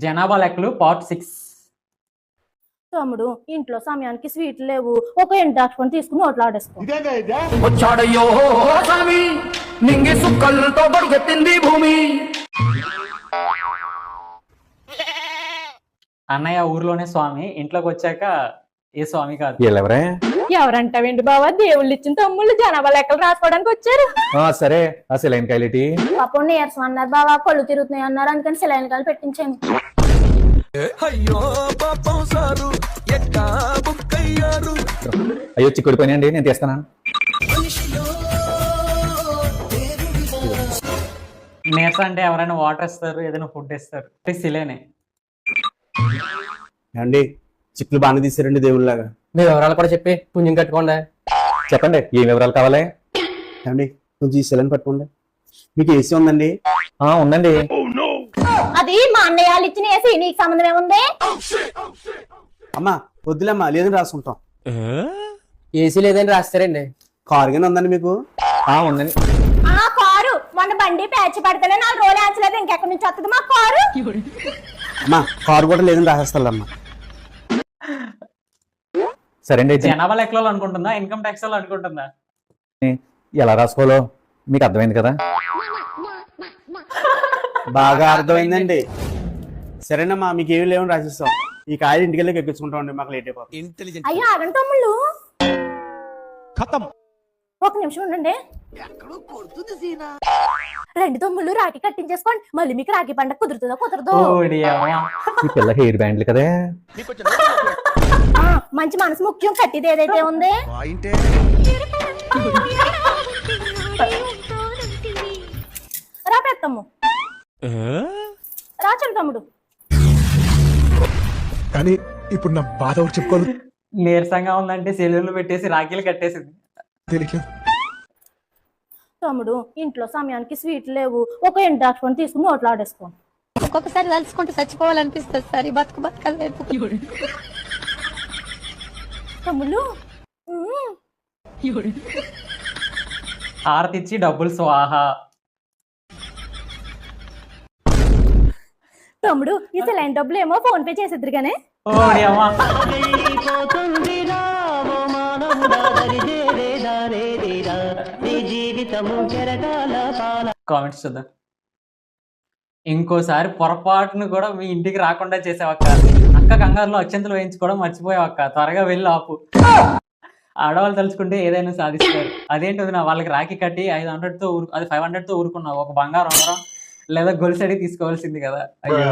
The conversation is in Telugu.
జనాభా లెక్కలు పార్ట్ 6. తమ్ముడు ఇంట్లో సమయానికి స్వీట్లు లేవు, ఒక ఎండాక్షణ తీసుకుని నోట్లో ఆడేసుకో. వచ్చాడయ్యో స్వామి నింగి సుక్కలతో బడుగెత్తింది భూమి. అన్నయ్య ఊర్లోనే స్వామి, ఇంట్లోకి వచ్చాక ఏ స్వామి కాదు. వీళ్ళెవరే? ఎవరంటావేంటి బావా, దేవుళ్ళు ఇచ్చిన తమ్ముళ్ళు జనాభా లెక్కలు రాసుకోవడానికి వచ్చారు. సరే ఆ సెలైన్ కాయలేటి పాపం నీరసం అన్నారు బావా, కళ్ళు తిరుగుతున్నాయి అన్నారు, అందుకని సెలైన్ కాయలు పెట్టించాను. అయ్యో చిక్కుడు పని అండి, నేను తీస్తాను. నీరస అంటే ఎవరైనా వాటర్ ఇస్తారు, ఏదైనా ఫుడ్ ఇస్తారు. సిలేనే అండి. చిక్కులు బాగానే తీసారండి దేవుళ్ళలాగా. మీ వివరాలు కూడా చెప్పి పుణ్యం కట్టుకోండి. చెప్పండి ఏం వివరాలు కావాలి? అండి కొంచెం ఈ సెలైన్ పట్టుకోండి. మీకు ఏసీ ఉందండి? ఉందండి. అది మా అన్నయ్య వాళ్ళు ఇచ్చిన ఏసీ, నీకు సంబంధం ఏముంది? అమ్మా వద్దులేమ్మా, లేదని రాసుకుంటాం. ఏసీ లేదని రాస్తారండి. కారు గానే ఉందండి మీకు? ఉందండి. ఆ కారు మన బండి ప్యాచ్ పడితేనే 4 రోజులు ఆచలేదు, ఇంకెక్కడి నుంచి వస్తుంది మా కారు? అమ్మా కారు కూడా లేదని రాసేస్తారమ్మా. సరే అండి. జనాభా లెక్కలో అనుకుంటుందా, ఇన్కమ్ ట్యాక్స్ లో అనుకుంటుందా? ఎలా రాసుకోవాలో మీకు అర్థమైంది కదా? బాగా అర్థమైందండి. సరేనమ్మా, మీకు ఏమి లేవని రాసిస్తాం. ఈ కాయలు ఇంటికి వెళ్ళి ఎక్కించుకుంటామండి, మాకు లేట్ అయిపోతుంది. అయ్యో ఆగండి తమ్ముళ్ళు, ఒక నిమిషం ఉండండి. 2 తమ్ముళ్ళు రాఖీ కట్టించేసుకోండి, మళ్ళీ మీకు రాఖీ పండుగ కుదురుతుందో కుదరదో. ఈ పిల్ల హెయిర్ బ్యాండ్లు కదా. మంచి మనసు ముఖ్యం, కట్టిది ఏదైతే ఉంది. రా పెద్దమ్ము, రాచండి తమ్ముడు. కానీ ఇప్పుడు నా బాధ ఒకటి చెప్పుకోవాలి. నీరసంగా ఉందంటే సెలవులు పెట్టేసి రాఖీలు కట్టేసింది. తెలియట్లేదు తమ్ముడు ఇంట్లో సమయానికి స్వీట్లు లేవు, ఒక ఎండాక్షణ తీసుకుని నోట్లో ఆడేసుకో. ఒక్కొక్కసారి తలుచుకుంటూ చచ్చిపోవాలనిపిస్తుంది సార్, ఈ బతుకు బతకలేదు. తమ్ముళ్ళు హారతి ఇచ్చి డబ్బులు స్వాహా. తమ్ముడు ఈ సెలైన్ డబ్బులు ఏమో ఫోన్ పే చేసేద్దరు గానే. కామెంట్స్ చూద్దాం. ఇంకోసారి పొరపాటును కూడా మీ ఇంటికి రాకుండా చేసావక్క. అక్క కంగారులో అత్యంతలు వేయించుకోవడం మర్చిపోయావక్క, త్వరగా వెళ్ళి ఆపు. ఆడవాళ్ళు తలుచుకుంటే ఏదైనా సాధిస్తారు. అదేంటి నా వాళ్ళకి రాఖీ కట్టి 500తో అది 500తో ఊరుకున్నావు, ఒక బంగారం ఉండడం లేదా గొలుసు అడిగి తీసుకోవాల్సింది కదా. అయ్యో